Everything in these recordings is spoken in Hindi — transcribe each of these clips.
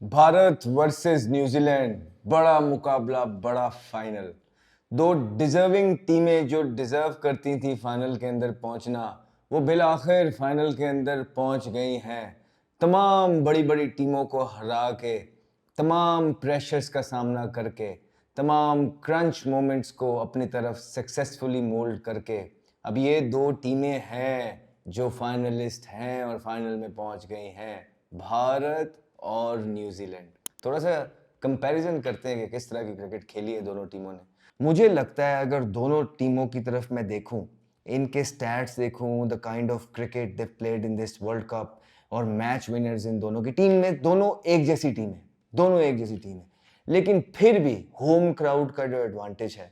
भारत वर्सेस न्यूजीलैंड, बड़ा मुकाबला, बड़ा फाइनल। दो डिजर्विंग टीमें जो डिजर्व करती थी फाइनल के अंदर पहुंचना, वो बिलाखिर फाइनल के अंदर पहुंच गई हैं। तमाम बड़ी बड़ी टीमों को हरा के, तमाम प्रेशर्स का सामना करके, तमाम क्रंच मोमेंट्स को अपनी तरफ सक्सेसफुली मोल्ड करके अब ये दो टीमें हैं जो फाइनलिस्ट हैं और फाइनल में पहुंच गई हैं, भारत और न्यूजीलैंड। थोड़ा सा कंपैरिजन करते हैं कि किस तरह की क्रिकेट खेली है दोनों टीमों ने। मुझे लगता है अगर दोनों टीमों की तरफ मैं देखूं, इनके स्टैट्स देखूं, the kind of cricket they played in this world cup और मैच विनर्स इन दोनों की टीम में, दोनों एक जैसी टीम है, दोनों एक जैसी टीम है। लेकिन फिर भी होम क्राउड का जो एडवांटेज है,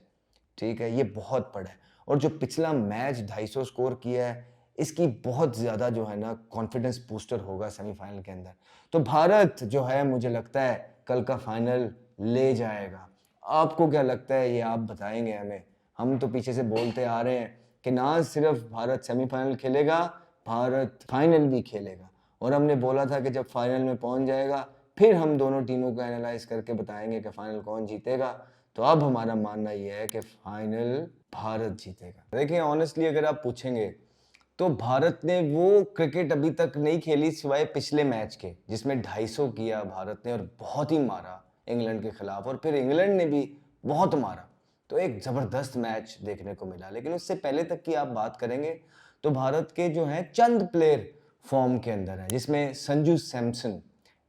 ठीक है, ये बहुत बड़ा है। और जो पिछला मैच 250 स्कोर किया है, इसकी बहुत ज़्यादा जो है ना कॉन्फिडेंस बूस्टर होगा सेमीफाइनल के अंदर। तो भारत जो है मुझे लगता है कल का फाइनल ले जाएगा। आपको क्या लगता है, ये आप बताएंगे हमें। हम तो पीछे से बोलते आ रहे हैं कि ना सिर्फ भारत सेमीफाइनल खेलेगा, भारत फाइनल भी खेलेगा। और हमने बोला था कि जब फाइनल में पहुंच जाएगा फिर हम दोनों टीमों को एनालाइज करके बताएंगे कि फाइनल कौन जीतेगा। तो अब हमारा मानना यह है कि फाइनल भारत जीतेगा। देखिए ऑनेस्टली अगर आप पूछेंगे तो भारत ने वो क्रिकेट अभी तक नहीं खेली सिवाय पिछले मैच के, जिसमें 250 किया भारत ने और बहुत ही मारा इंग्लैंड के खिलाफ, और फिर इंग्लैंड ने भी बहुत मारा। तो एक ज़बरदस्त मैच देखने को मिला। लेकिन उससे पहले तक की आप बात करेंगे तो भारत के जो हैं चंद प्लेयर फॉर्म के अंदर हैं, जिसमें संजू सैमसन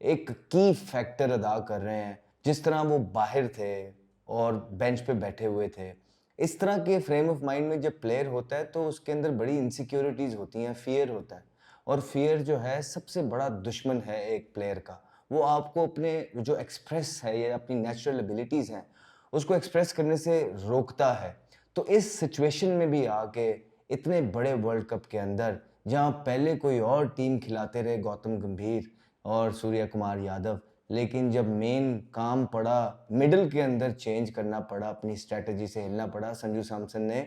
एक की फैक्टर अदा कर रहे हैं। जिस तरह वो बाहर थे और बेंच पे बैठे हुए थे, इस तरह के फ्रेम ऑफ माइंड में जब प्लेयर होता है तो उसके अंदर बड़ी इनसिक्योरिटीज़ होती हैं, फियर होता है। और फियर जो है सबसे बड़ा दुश्मन है एक प्लेयर का। वो आपको अपने जो एक्सप्रेस है या अपनी नेचुरल एबिलिटीज़ हैं उसको एक्सप्रेस करने से रोकता है। तो इस सिचुएशन में भी आके इतने बड़े वर्ल्ड कप के अंदर, जहाँ पहले कोई और टीम खिलाते रहे गौतम गंभीर और सूर्य कुमार यादव, लेकिन जब मेन काम पड़ा, मिडिल के अंदर चेंज करना पड़ा, अपनी स्ट्रेटजी से हिलना पड़ा, संजू सैमसन ने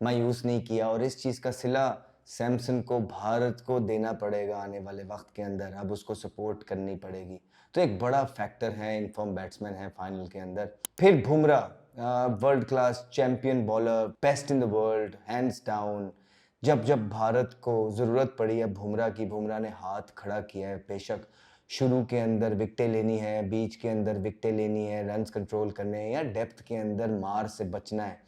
मायूस नहीं किया। और इस चीज़ का सिला सैमसन को भारत को देना पड़ेगा आने वाले वक्त के अंदर। अब उसको सपोर्ट करनी पड़ेगी। तो एक बड़ा फैक्टर है, इनफॉर्म बैट्समैन है फाइनल के अंदर। फिर Bumrah, world class champion bowler, best in the world hands down. जब जब भारत को ज़रूरत पड़ी है बुमराह की, बुमराह ने हाथ खड़ा किया है। बेशक शुरू के अंदर विकटें लेनी है, बीच के अंदर विकटें लेनी है, रन्स कंट्रोल करने हैं, या डेप्थ के अंदर मार से बचना है,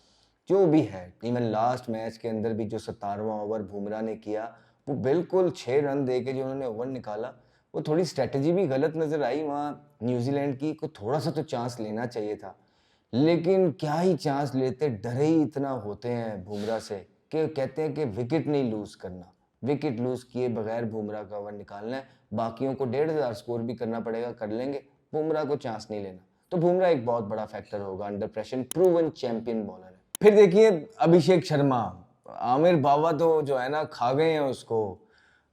जो भी है। इवन लास्ट मैच के अंदर भी जो 17वां ओवर बुमराह ने किया, वो बिल्कुल 6 रन दे के जो उन्होंने ओवर निकाला, वो थोड़ी स्ट्रेटजी भी गलत नज़र आई वहाँ न्यूजीलैंड की। को थोड़ा सा तो चांस लेना चाहिए था, लेकिन क्या ही चांस लेते, डरे ही इतना होते हैं बुमराह से कि कहते हैं कि विकेट नहीं लूज करना। विकेट लूज किए बगैर बुमराह का ओवर निकालना है, बाकियों को 1500 स्कोर भी करना पड़ेगा, कर लेंगे, बुमराह को चांस नहीं लेना। तो बुमराह एक बहुत बड़ा फैक्टर होगा under pressure, proven champion bowler है। फिर देखिए अभिषेक शर्मा, आमिर बाबा तो जो है ना खा गए हैं उसको।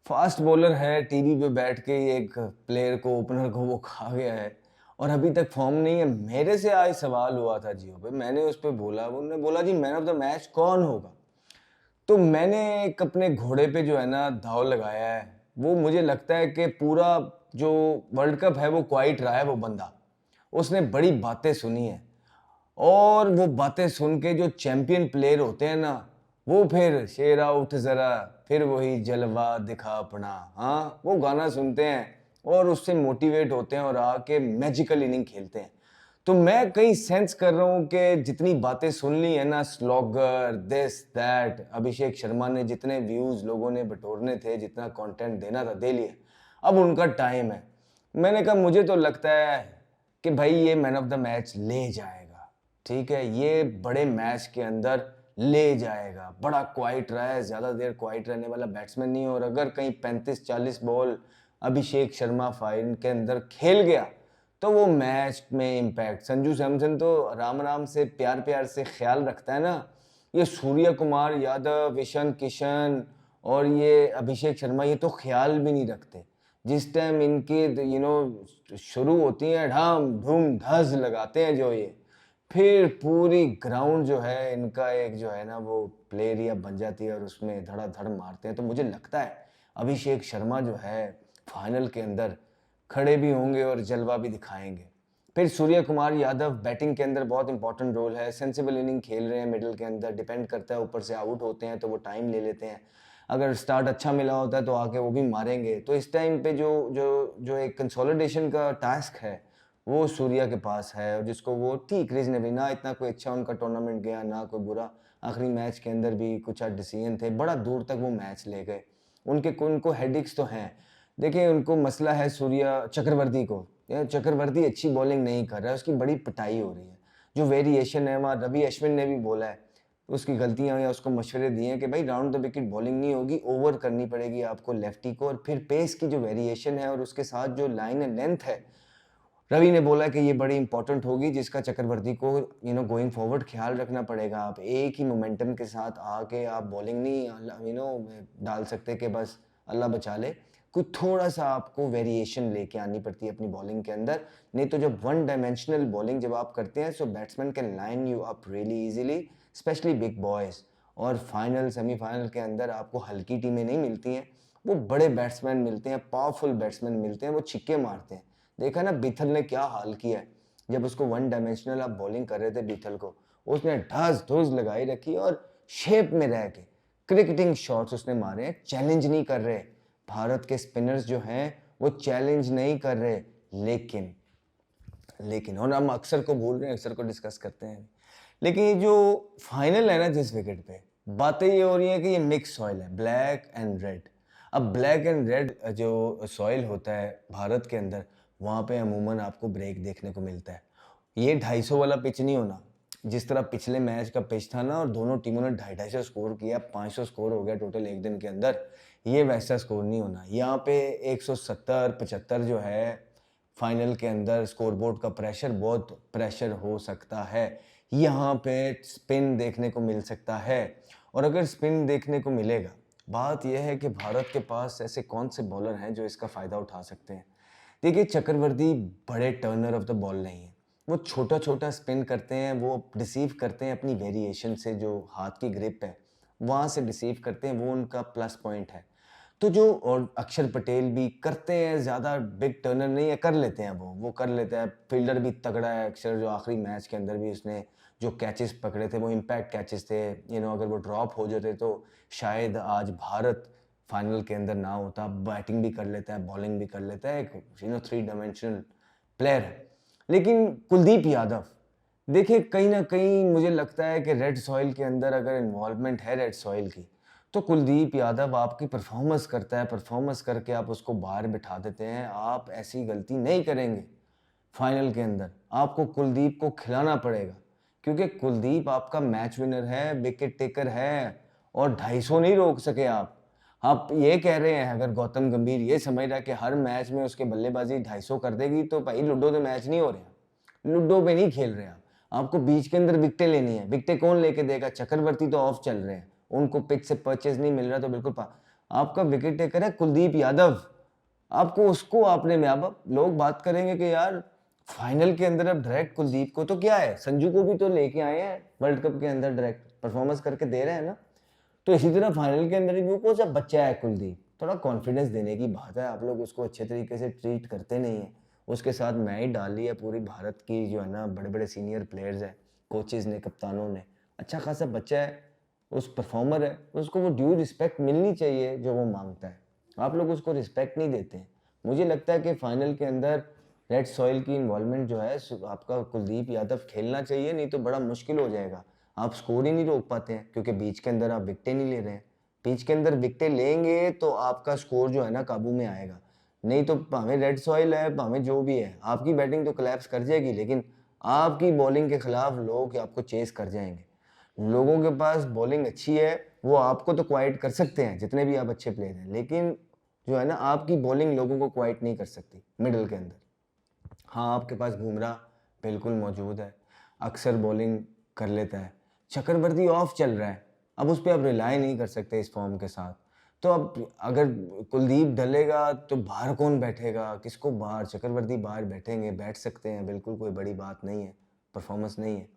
फास्ट बॉलर है, टीवी पे बैठ के एक प्लेयर को, ओपनर को वो खा गया है और अभी तक फॉर्म नहीं है। मेरे से आज सवाल हुआ था जियो पे, मैंने उस पर बोला, उन्होंने बोला जी मैन ऑफ द मैच कौन होगा। तो मैंने एक अपने घोड़े पे जो है ना दाव लगाया है। वो मुझे लगता है कि पूरा जो वर्ल्ड कप है वो क्वाइट रहा है वो बंदा। उसने बड़ी बातें सुनी है और वो बातें सुन के जो चैंपियन प्लेयर होते हैं ना, वो फिर शेरा उठ जरा, फिर वही जलवा दिखा अपना, हाँ वो गाना सुनते हैं और उससे मोटिवेट होते हैं और आके मैजिकल इनिंग खेलते हैं। तो मैं कहीं सेंस कर रहा हूँ कि जितनी बातें सुन ली है ना, slogger this that, Abhishek Sharma ने जितने व्यूज लोगों ने बटोरने थे, जितना कंटेंट देना था दे लिया, अब उनका टाइम है। मैंने कहा मुझे तो लगता है कि भाई ये मैन ऑफ द मैच ले जाएगा, ठीक है, ये बड़े मैच के अंदर ले जाएगा। बड़ा क्वाइट रहा है, ज़्यादा देर क्वाइट रहने वाला बैट्समैन नहीं है, और अगर कहीं 35-40 बॉल अभिषेक शर्मा फाइन के अंदर खेल गया तो वो मैच में इम्पैक्ट। संजू सैमसन तो राम राम से प्यार प्यार से ख्याल रखता है ना, ये सूर्य कुमार यादव, ईशान किशन और ये अभिषेक शर्मा ये तो ख्याल भी नहीं रखते। जिस टाइम इनकी शुरू होती हैं, ढाम धूम धस लगाते हैं जो ये, फिर पूरी ग्राउंड जो है इनका एक जो है ना वो प्ले एरिया बन जाती है और उसमें धड़ाधड़ मारते हैं। तो मुझे लगता है अभिषेक शर्मा जो है फाइनल के अंदर खड़े भी होंगे और जलवा भी दिखाएंगे। फिर सूर्य कुमार यादव बैटिंग के अंदर बहुत इंपॉर्टेंट रोल है, सेंसिबल इनिंग खेल रहे हैं मिडिल के अंदर, डिपेंड करता है, ऊपर से आउट होते हैं तो वो टाइम ले लेते हैं, अगर स्टार्ट अच्छा मिला होता है तो आके वो भी मारेंगे। तो इस टाइम पे जो जो जो एक कंसोलिडेशन का टास्क है वो सूर्या के पास है, और जिसको वो ठीक रीजनेबली, ना इतना कोई अच्छा उनका टूर्नामेंट गया ना कोई बुरा, आखिरी मैच के अंदर भी कुछ डिसीजन थे, बड़ा दूर तक वो मैच ले गए। उनको हेडिक्स तो हैं। देखिए उनको मसला है सूर्या चक्रवर्ती को, यार चक्रवर्ती अच्छी बॉलिंग नहीं कर रहा है, उसकी बड़ी पिटाई हो रही है। जो वेरिएशन है वहाँ रवि अश्विन ने भी बोला है, उसकी गलतियां या उसको मशवरे दिए हैं कि भाई राउंड द विकेट बॉलिंग नहीं होगी, ओवर करनी पड़ेगी आपको लेफ्टी को, और फिर पेस की जो वेरिएशन है और उसके साथ जो लाइन है, लेंथ है, रवि ने बोला कि ये बड़ी इंपॉर्टेंट होगी, जिसका चक्रवर्ती को गोइंग फॉरवर्ड ख्याल रखना पड़ेगा। आप एक ही मोमेंटम के साथ आके आप बॉलिंग नहीं डाल सकते कि बस अल्लाह बचा ले, कुछ थोड़ा सा आपको वेरिएशन लेके आनी पड़ती है अपनी बॉलिंग के अंदर। नहीं तो जब वन डायमेंशनल बॉलिंग जब आप करते हैं so batsman can line you up really easily, specially big boys. और फाइनल सेमीफाइनल के अंदर आपको हल्की टीमें नहीं मिलती हैं, वो बड़े बैट्समैन मिलते हैं, पावरफुल बैट्समैन मिलते हैं, वो छिक्के मारते हैं। देखा ना बीथल ने क्या हाल किया है, जब उसको वन डायमेंशनल आप बॉलिंग कर रहे थे बीथल को, उसने ढास धूस लगाई रखी और शेप में रह के क्रिकेटिंग शॉट्स उसने मारे हैं, चैलेंज नहीं कर रहे। भारत के स्पिनर्स जो हैं वो चैलेंज नहीं कर रहे, लेकिन और हम अक्सर को भूल रहे हैं, अक्सर को डिस्कस करते हैं, लेकिन ये जो फाइनल है ना, जिस विकेट पे बातें ये हो रही हैं कि ये मिक्स सॉइल है, ब्लैक एंड रेड। अब ब्लैक एंड रेड जो सॉइल होता है भारत के अंदर, वहाँ पे अमूमन आपको ब्रेक देखने को मिलता है। ये 250 वाला पिच नहीं होना, जिस तरह पिछले मैच का पिच था ना, और दोनों टीमों ने 250 स्कोर किया, 500 स्कोर हो गया टोटल एक दिन के अंदर, ये वैसा स्कोर नहीं होना। यहाँ पे 170-75 जो है फाइनल के अंदर स्कोरबोर्ड का प्रेशर, बहुत प्रेशर हो सकता है। यहाँ पे स्पिन देखने को मिल सकता है, और अगर स्पिन देखने को मिलेगा, बात यह है कि भारत के पास ऐसे कौन से बॉलर हैं जो इसका फ़ायदा उठा सकते हैं। देखिए चक्रवर्ती बड़े टर्नर ऑफ द बॉल नहीं है, वो छोटा छोटा स्पिन करते हैं, वो डिसीव करते हैं अपनी वेरिएशन से, जो हाथ की ग्रिप है वहाँ से डिसीव करते हैं, वो उनका प्लस पॉइंट है। तो जो और अक्षर पटेल भी करते हैं, ज़्यादा बिग टर्नर नहीं है, कर लेते हैं, वो कर लेता है, फील्डर भी तगड़ा है अक्षर, जो आखिरी मैच के अंदर भी उसने जो कैचेस पकड़े थे वो इम्पैक्ट कैचेस थे। अगर वो ड्रॉप हो जाते तो शायद आज भारत फाइनल के अंदर ना होता। बैटिंग भी कर लेता है, बॉलिंग भी कर लेता है, एक 3 डायमेंशनल प्लेयर है। लेकिन कुलदीप यादव, देखिए कहीं ना कहीं मुझे लगता है कि रेड सॉइल के अंदर अगर इन्वॉल्वमेंट है रेड सॉइल की, तो कुलदीप यादव आपकी परफॉर्मेंस करता है, परफॉर्मेंस करके आप उसको बाहर बिठा देते हैं। आप ऐसी गलती नहीं करेंगे फाइनल के अंदर, आपको कुलदीप को खिलाना पड़ेगा, क्योंकि कुलदीप आपका मैच विनर है, विकेट टेकर है, और 250 नहीं रोक सके आप ये कह रहे हैं, अगर गौतम गंभीर ये समझ रहा है कि हर मैच में उसके बल्लेबाजी 250 कर देगी, तो भाई लूडो तो मैच नहीं हो रहे, लूडो पे नहीं खेल रहे आप। आपको बीच के अंदर विकटें लेनी है, विकटें कौन लेके देगा? चक्रवर्ती तो ऑफ चल रहे हैं, उनको पिच से परचेज नहीं मिल रहा, तो बिल्कुल आपका विकेट टेकर है कुलदीप यादव, आपको उसको आपने में, अब लोग बात करेंगे कि यार फाइनल के अंदर अब डायरेक्ट कुलदीप को, तो क्या है, संजू को भी तो लेके आए हैं वर्ल्ड कप के अंदर, डायरेक्ट परफॉर्मेंस करके दे रहे हैं ना। तो इसी तरह फाइनल के अंदर भी वो सब बच्चा है कुलदीप, थोड़ा कॉन्फिडेंस देने की बात है, आप लोग उसको अच्छे तरीके से ट्रीट करते नहीं है। उसके साथ मैं ही डाल ली है पूरी भारत की जो है ना, बड़े बड़े सीनियर प्लेयर्स हैं, कोचेज़ ने, कप्तानों ने, अच्छा खासा बच्चा है, उस परफॉर्मर है, उसको वो ड्यू रिस्पेक्ट मिलनी चाहिए जो वो मांगता है। आप लोग उसको रिस्पेक्ट नहीं देते हैं। मुझे लगता है कि फाइनल के अंदर रेड सॉइल की इन्वॉल्वमेंट जो है, आपका कुलदीप यादव खेलना चाहिए, नहीं तो बड़ा मुश्किल हो जाएगा। आप स्कोर ही नहीं रोक पाते हैं, क्योंकि बीच के अंदर आप विकटें नहीं ले रहे हैं। पिच के अंदर विकटें लेंगे तो आपका स्कोर जो है ना काबू में आएगा, नहीं तो भावें रेड सॉइल है, भावें जो भी है, आपकी बैटिंग तो कोलैप्स कर जाएगी, लेकिन आपकी बॉलिंग के खिलाफ लोग आपको चेस कर जाएंगे। लोगों के पास बॉलिंग अच्छी है, वो आपको तो क्वाइट कर सकते हैं, जितने भी आप अच्छे प्लेयर हैं, लेकिन जो है ना, आपकी बॉलिंग लोगों को क्वाइट नहीं कर सकती मिडिल के अंदर। हाँ, आपके पास बुमराह बिल्कुल मौजूद है, अक्सर बॉलिंग कर लेता है, चक्रवर्ती ऑफ चल रहा है, अब उस पर आप रिलाई नहीं कर सकते इस फॉर्म के साथ। तो अब अगर कुलदीप डलेगा तो बाहर कौन बैठेगा, किसको बाहर? चक्रवर्ती बाहर बैठेंगे, बैठ सकते हैं, बिल्कुल कोई बड़ी बात नहीं है, परफॉर्मेंस नहीं है।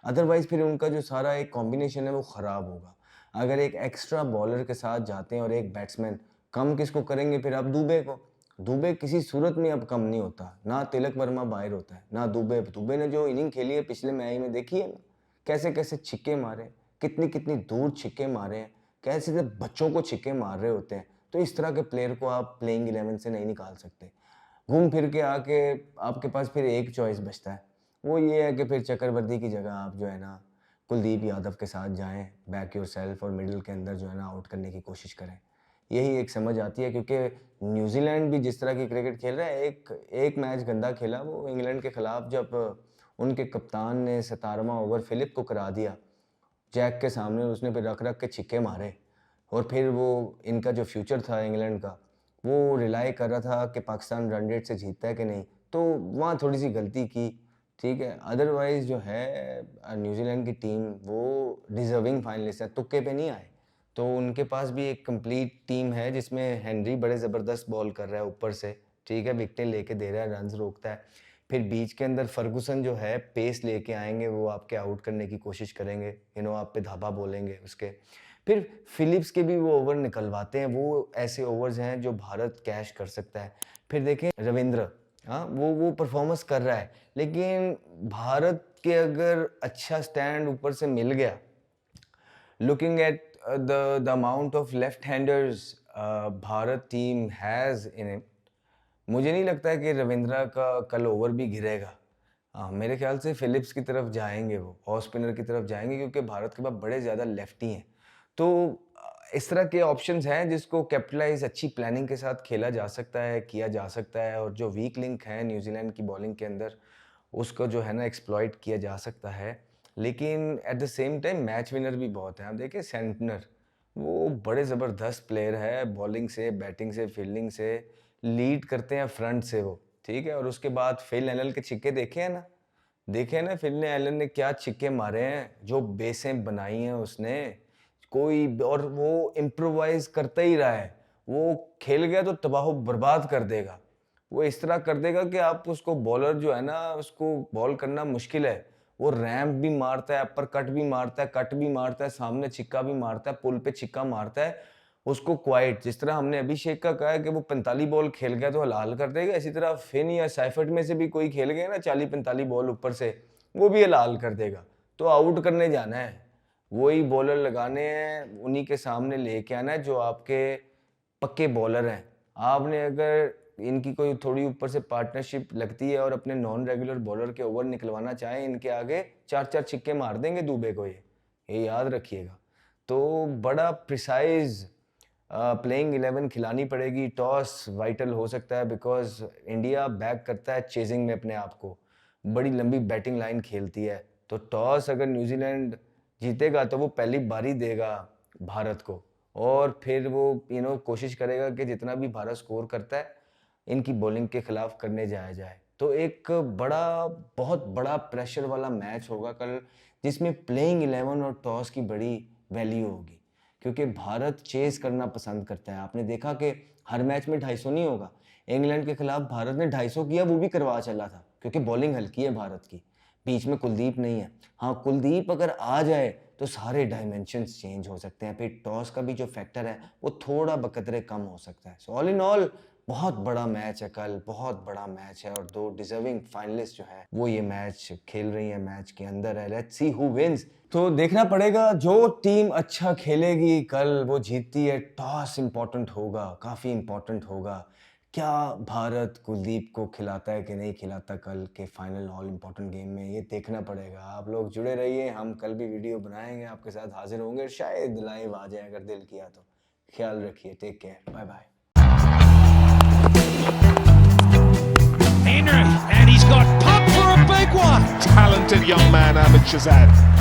अदरवाइज फिर उनका जो सारा एक कॉम्बिनेशन है वो ख़राब होगा। अगर एक एक्स्ट्रा बॉलर के साथ जाते हैं और एक बैट्समैन, कम किसको करेंगे फिर आप? दुबे को। दुबे किसी सूरत में अब कम नहीं होता, ना तिलक वर्मा बाहर होता है, ना दुबे। दुबे ने जो इनिंग खेली है पिछले मैच में देखी है ना, कैसे कैसे छिक्के मारे, कितनी कितनी दूर छिक्के मारे हैं, कैसे कैसे बच्चों को छिक्के मार रहे होते हैं। तो इस तरह के प्लेयर को आप प्लेइंग 11 से नहीं निकाल सकते। घूम फिर के आके आपके पास फिर एक चॉइस बचता है, वो ये है कि फिर चक्रवर्ती की जगह आप जो है ना कुलदीप यादव के साथ जाएं, बैक योर सेल्फ और मिडिल के अंदर जो है ना आउट करने की कोशिश करें। यही एक समझ आती है, क्योंकि न्यूजीलैंड भी जिस तरह की क्रिकेट खेल रहा है, एक मैच गंदा खेला वो इंग्लैंड के खिलाफ, जब उनके कप्तान ने 17वां ओवर फिलिप को करा दिया जैक के सामने, उसने फिर रख रख के छिक्के मारे, और फिर वो इनका जो फ्यूचर था इंग्लैंड का, वो रिलाई कर रहा था कि पाकिस्तान रन रेट से जीतता है कि नहीं, तो वहाँ थोड़ी सी गलती की, ठीक है। अदरवाइज़ जो है न्यूजीलैंड की टीम वो डिज़र्विंग फाइनलिस्ट है, तुक्के पे नहीं आए। तो उनके पास भी एक कंप्लीट टीम है जिसमें हेनरी बड़े ज़बरदस्त बॉल कर रहा है ऊपर से, ठीक है, विकेटें लेके दे रहा है, रन्स रोकता है। फिर बीच के अंदर फर्गुसन जो है पेस लेके आएंगे, वो आपके आउट करने की कोशिश करेंगे, आप पे धाबा बोलेंगे उसके। फिर फिलिप्स के भी वो ओवर निकलवाते हैं, वो ऐसे ओवर्स हैं जो भारत कैश कर सकता है। फिर देखें रविंद्र, हाँ वो परफॉर्मेंस कर रहा है, लेकिन भारत के अगर अच्छा स्टैंड ऊपर से मिल गया, looking at the amount of left handers Bharat team has in it, मुझे नहीं लगता है कि रविंद्रा का कल ओवर भी गिरेगा। मेरे ख्याल से फिलिप्स की तरफ जाएंगे, वो ऑफ स्पिनर की तरफ जाएंगे, क्योंकि भारत के पास बड़े ज़्यादा लेफ्टी हैं। तो इस तरह के ऑप्शंस हैं जिसको कैपिटलाइज अच्छी प्लानिंग के साथ खेला जा सकता है, किया जा सकता है, और जो वीक लिंक है न्यूजीलैंड की बॉलिंग के अंदर, उसको जो है ना एक्सप्लॉइट किया जा सकता है। लेकिन at the same time match winner भी बहुत हैं। आप देखिए सेंटनर, वो बड़े ज़बरदस्त प्लेयर है, बॉलिंग से, बैटिंग से, फील्डिंग से, लीड करते हैं फ्रंट से वो, ठीक है। और उसके बाद फिल एलन के छिक्के देखे हैं ना, देखे ना फिल एलन ने क्या छिक्के मारे हैं, जो बेसें बनाई हैं उसने, कोई, और वो इम्प्रोवाइज करता ही रहा है। वो खेल गया तो तबाह बर्बाद कर देगा, वो इस तरह कर देगा कि आप उसको बॉलर जो है ना, उसको बॉल करना मुश्किल है। वो रैम्प भी मारता है, अपर कट भी मारता है, कट भी मारता है, सामने छिक्का भी मारता है, पुल पे छिक्का मारता है, उसको क्वाइट, जिस तरह हमने अभिषेक का कहा है कि वो 45 बॉल खेल गया तो हलाल कर देगा, इसी तरह फिन या साइफर्ट में से भी कोई खेल गया ना 40-45 बॉल ऊपर से, वो भी हलाल कर देगा। तो आउट करने जाना है, वही बॉलर लगाने हैं, उन्हीं के सामने लेके आना है जो आपके पक्के बॉलर हैं। आपने अगर इनकी कोई थोड़ी ऊपर से पार्टनरशिप लगती है और अपने नॉन रेगुलर बॉलर के ओवर निकलवाना चाहें, इनके आगे 4-4 छिक्के मार देंगे दुबे को, ये याद रखिएगा। तो बड़ा प्रिसाइज प्लेइंग 11 खिलानी पड़ेगी। टॉस वाइटल हो सकता है, बिकॉज इंडिया बैक करता है चेजिंग में अपने आप को, बड़ी लंबी बैटिंग लाइन खेलती है। तो टॉस अगर न्यूजीलैंड जीतेगा तो वो पहली बारी देगा भारत को, और फिर वो कोशिश करेगा कि जितना भी भारत स्कोर करता है इनकी बॉलिंग के खिलाफ करने जाए। तो एक बहुत बड़ा प्रेशर वाला मैच होगा कल, जिसमें प्लेइंग 11 और टॉस की बड़ी वैल्यू होगी, क्योंकि भारत चेस करना पसंद करता है। आपने देखा कि हर मैच में 250 नहीं होगा। इंग्लैंड के खिलाफ भारत ने 250 किया, वो भी करवा चला था, क्योंकि बॉलिंग हल्की है भारत की, बीच में कुलदीप नहीं है। हाँ, कुलदीप अगर आ जाए तो सारे डायमेंशंस चेंज हो सकते हैं, फिर टॉस का भी जो फैक्टर है वो थोड़ा बकदरे कम हो सकता है। सो ऑल इन ऑल बहुत बड़ा मैच है कल, बहुत बड़ा मैच है, और 2 डिजर्विंग फाइनलिस्ट जो है वो ये मैच खेल रही है, मैच के अंदर है। Let's see who wins. तो देखना पड़ेगा, जो टीम अच्छा खेलेगी कल वो जीतती है। टॉस इंपॉर्टेंट होगा, काफ़ी इंपॉर्टेंट होगा। क्या भारत कुलदीप को खिलाता है कि नहीं खिलाता कल के फाइनल ऑल इंपॉर्टेंट गेम में, ये देखना पड़ेगा। आप लोग जुड़े रहिए, हम कल भी वीडियो बनाएंगे, आपके साथ हाजिर होंगे, शायद लाइव आ जाए अगर दिल किया तो। ख्याल रखिए, take care, bye bye. Henry, and he's got pumped for a big one. Talented young man, Ahmed Shazad.